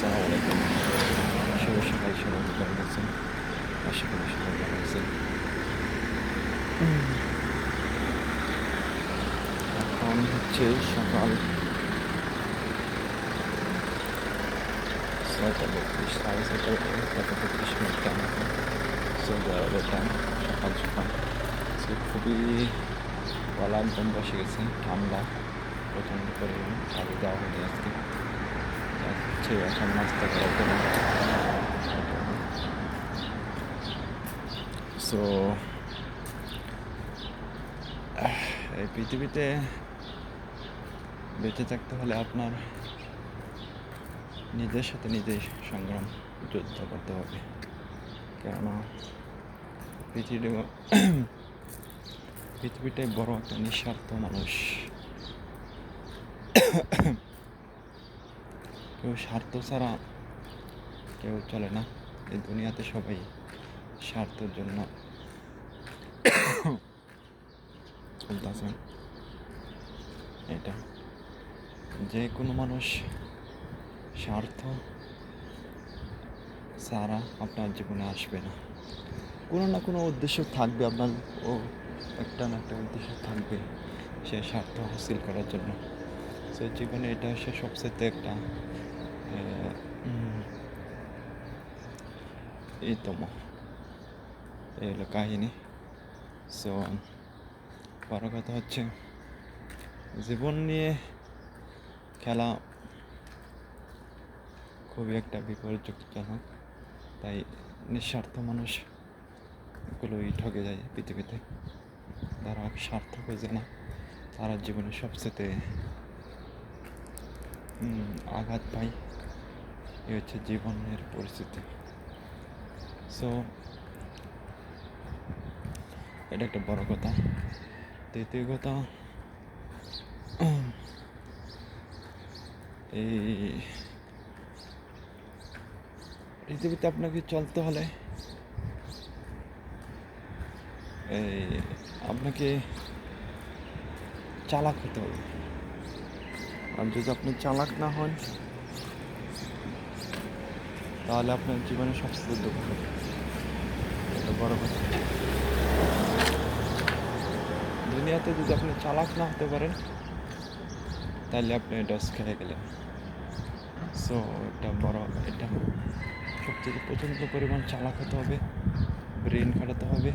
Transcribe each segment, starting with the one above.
আসসালামু আলাইকুম। শুভ সকাল, সবাই কেমন আছেন? আশা করি সবাই ভালো আছেন। এখন হচ্ছে সকাল ৬টা ৩২, ৬:৩০ টাইম এখন সৌদি আরবের টাইম, সকাল সকাল। সো খুবই গলা একদম বসে গেছে, ঠান্ডা প্রচণ্ড পরিমাণ। আগে যাওয়া হয়নি আজকে, যাচ্ছে এখন নাস্তা করার জন্য। সো এই পৃথিবীতে বেঁচে থাকতে হলে আপনার নিজের সাথে নিজেই সংগ্রাম, যুদ্ধ করতে হবে। কেননা পৃথিবীটাই বড় একটা নিঃস্বার্থ মানুষ। কেউ স্বার্থ ছাড়া কেউ চলে না। এই দুনিয়াতে সবাই স্বার্থের জন্য চলতেছে। এটা যে কোনো মানুষ স্বার্থ ছাড়া আপনার জীবনে আসবে না। কোনো না কোনো উদ্দেশ্য থাকবে আপনার, ও একটা না একটা উদ্দেশ্য থাকবে সে স্বার্থ হাসিল করার জন্য। সে জীবনে এটা সে সবচেয়ে একটা এইতম এই হলো কাহিনী। সো বড় কথা হচ্ছে জীবন নিয়ে খেলা খুবই একটা বিপর্যয়জনক। তাই নিঃস্বার্থ মানুষগুলোই ঠকে যায় পৃথিবীতে। যারা স্বার্থ বোঝে না তারা জীবনে সবচেয়ে আঘাত পায়। এ হচ্ছে জীবনের পরিস্থিতি। সো এটা একটা বড় কথা। দ্বিতীয় কথা, এই পৃথিবীতে আপনাকে চলতে হলে আপনাকে চালাক হতে হবে। আর যদি আপনি চালাক না হন তাহলে আপনার জীবনে সবচেয়ে দুঃখ হবে। এটা বড় কথা। দুনিয়াতে যদি আপনি চালাক না হতে পারেন তাহলে আপনি ডস খেয়ে গেলেন। সো এটা বড়, এটা সবথেকে প্রচণ্ড পরিমাণ চালাক হতে হবে, ব্রেন খাটাতে হবে,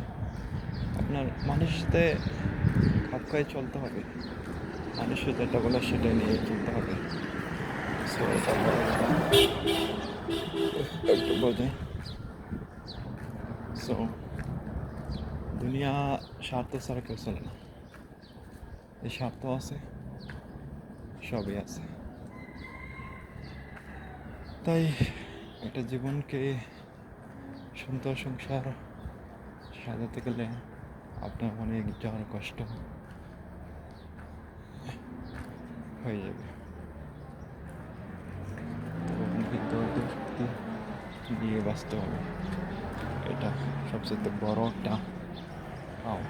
আপনার মানুষের সাথে খাপ খাইয়ে চলতে হবে, মানুষের যেটা বলে সেটা নিয়ে চলতে হবে। সো এটা বড় কথা একটু বোঝে। সো দুনিয়া স্বার্থ ছাড়া কেউ চলে না। এই স্বার্থ আছে, সবই আছে। তাই একটা জীবনকে সুন্দর সংসার সাজাতে গেলে আপনার অনেক যাওয়ার কষ্ট হয়ে যাবে। তো আপনাকে ধৈর্য শক্তি দিয়ে বাঁচতে হবে। এটা সবচেয়ে বড় একটা পাওয়া।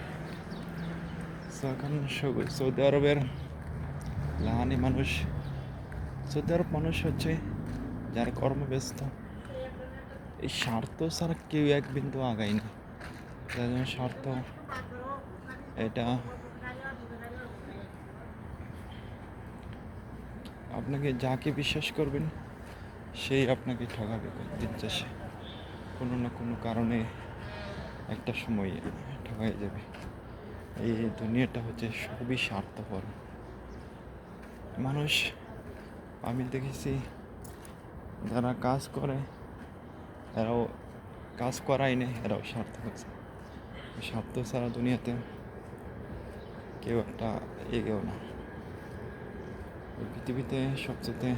এখন সৌদি আরবের লাহানি মানুষ, সৌদি আরব মানুষ হচ্ছে যারা কর্মব্যস্ত, এই স্বার্থ ছাড়া কেউ এক বিন্দু আগায় না। যার জন্য স্বার্থ এটা আপনাকে যাকে বিশ্বাস করবেন সেই আপনাকে ঠকাবে দিন শেষে। কোনো না কোনো কারণে একটা সময় ঠকাই যাবে। এই দুনিয়াটা হচ্ছে খুবই স্বার্থপর মানুষ। আমি দেখেছি যারা কাজ করে এরাও কাজ করাই নেই, এরাও স্বার্থ হচ্ছে। স্বার্থ ছাড়া দুনিয়াতে কেউ একটা এগেও না। পৃথিবীতে সবচেয়ে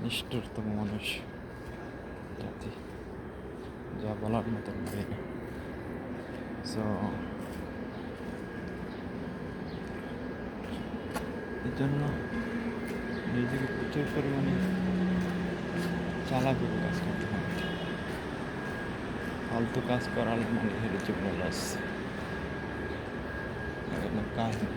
নিষ্ঠুরতম মানুষ জাতি, যা বলার মতন নয়। সো এর জন্য নিজেকে প্রচুর পরিমাণে চালাকি কাজ করতে হবে। ফালতু কাজ করার মানে হেরে জীবনে লস, কাহিনী।